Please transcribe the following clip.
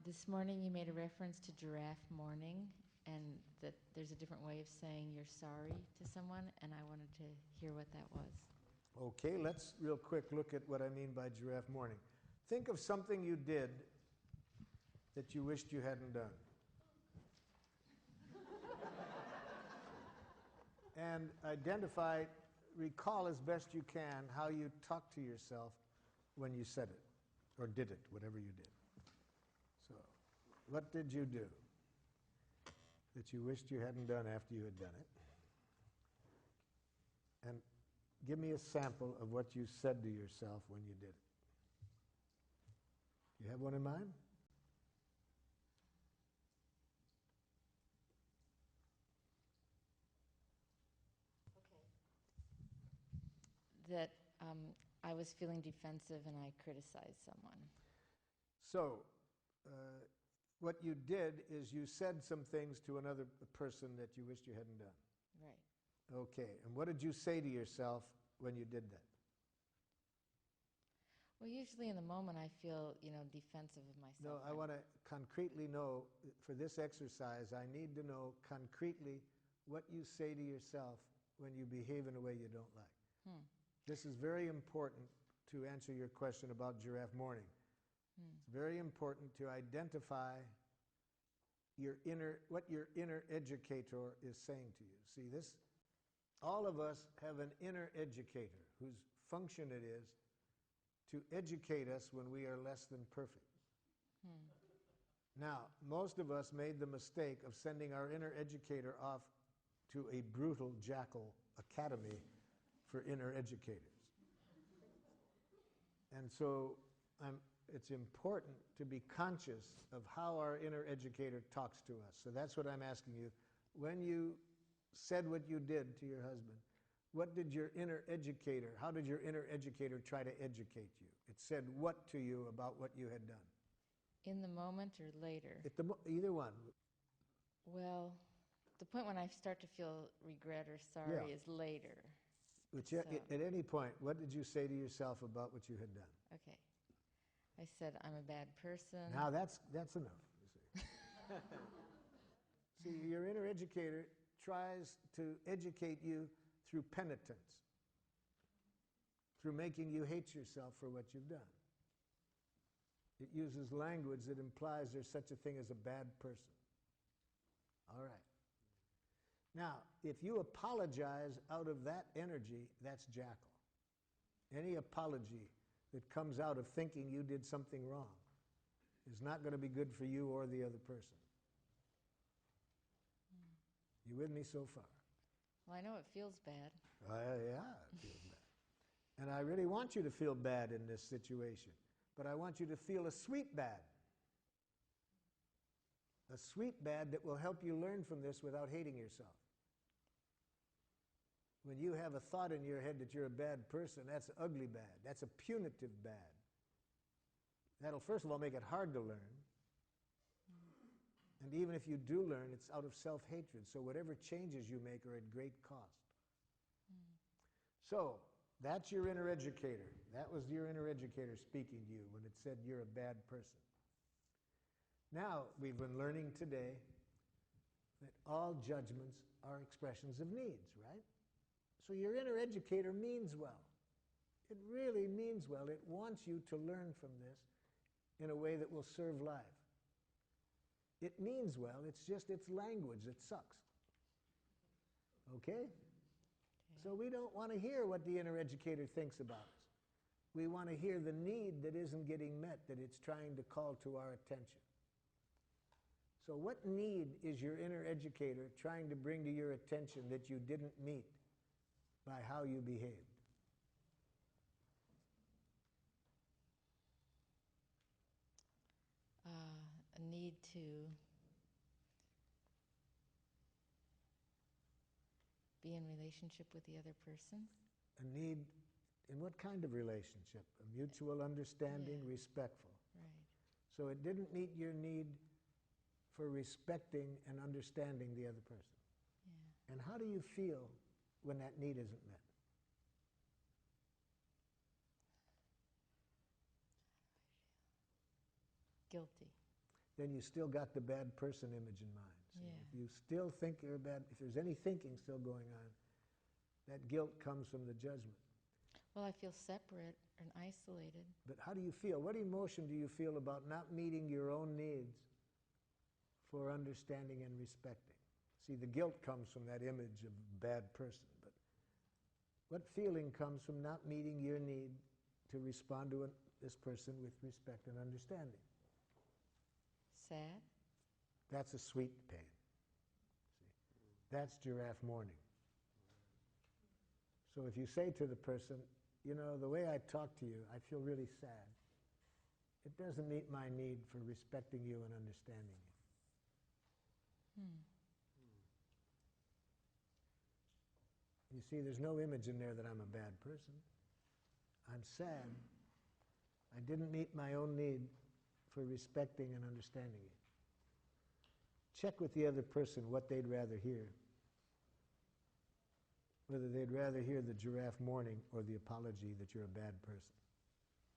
This morning you made a reference to Giraffe Mourning, and that there's a different way of saying you're sorry to someone, and I wanted to hear what that was. Okay, let's real quick look at what I mean by Giraffe Mourning. Think of something you did that you wished you hadn't done. And identify, recall as best you can how you talked to yourself when you said it, or did it, whatever you did. So, what did you do that you wished you hadn't done after you had done it? And give me a sample of what you said to yourself when you did it. You have one in mind? Okay. That I was feeling defensive and I criticized someone. So, what you did is you said some things to another person that you wished you hadn't done. Right. Okay, and what did you say to yourself when you did that? Well, usually in the moment I feel, defensive of myself. No, I want to concretely know, for this exercise, I need to know concretely what you say to yourself when you behave in a way you don't like. This is very important to answer your question about Giraffe Mourning. It's very important to identify what your inner educator is saying to you. See, all of us have an inner educator whose function it is to educate us when we are less than perfect. Now, most of us made the mistake of sending our inner educator off to a brutal jackal academy for inner educators. And so it's important to be conscious of how our inner educator talks to us. So that's what I'm asking you. When you said what you did to your husband, what did your inner educator, how did your inner educator try to educate you? It said what to you about what you had done? In the moment or later? Either one. Well, the point when I start to feel regret or sorry is later. But at any point, what did you say to yourself about what you had done? Okay. I said, I'm a bad person. Now that's enough, you see. See, your inner educator tries to educate you through penitence, through making you hate yourself for what you've done. It uses language that implies there's such a thing as a bad person. All right. Now, if you apologize out of that energy, that's jackal. Any apology that comes out of thinking you did something wrong is not going to be good for you or the other person. You with me so far? Well, I know it feels bad. Yeah, it feels bad. And I really want you to feel bad in this situation. But I want you to feel a sweet bad. A sweet bad that will help you learn from this without hating yourself. When you have a thought in your head that you're a bad person, that's ugly bad. That's a punitive bad. That'll first of all make it hard to learn. And even if you do learn, it's out of self-hatred. So whatever changes you make are at great cost. So, that's your inner educator. That was your inner educator speaking to you when it said you're a bad person. Now, we've been learning today that all judgments are expressions of needs, right? So your inner educator means well. It really means well. It wants you to learn from this in a way that will serve life. It means well, it's just its language that sucks. Okay? So we don't want to hear what the inner educator thinks about us. We want to hear the need that isn't getting met, that it's trying to call to our attention. So what need is your inner educator trying to bring to your attention that you didn't meet by how you behaved? A need to be in relationship with the other person. A need in what kind of relationship? A mutual understanding, respectful. Right. So it didn't meet your need for respecting and understanding the other person. Yeah. And how do you feel when that need isn't met? Guilty. then you still got the bad person image in mind. See, Yeah. if you still think you're bad, if there's any thinking still going on, that guilt comes from the judgment. Well, I feel separate and isolated. But how do you feel? What emotion do you feel about not meeting your own needs for understanding and respecting? See, the guilt comes from that image of bad person. But what feeling comes from not meeting your need to respond to this person with respect and understanding? Sad? That's a sweet pain. See, that's giraffe mourning. So if you say to the person, you know, the way I talk to you, I feel really sad. It doesn't meet my need for respecting you and understanding you. You see, there's no image in there that I'm a bad person. I'm sad. I didn't meet my own need for respecting and understanding you. Check with the other person what they'd rather hear. Whether they'd rather hear the giraffe mourning or the apology that you're a bad person.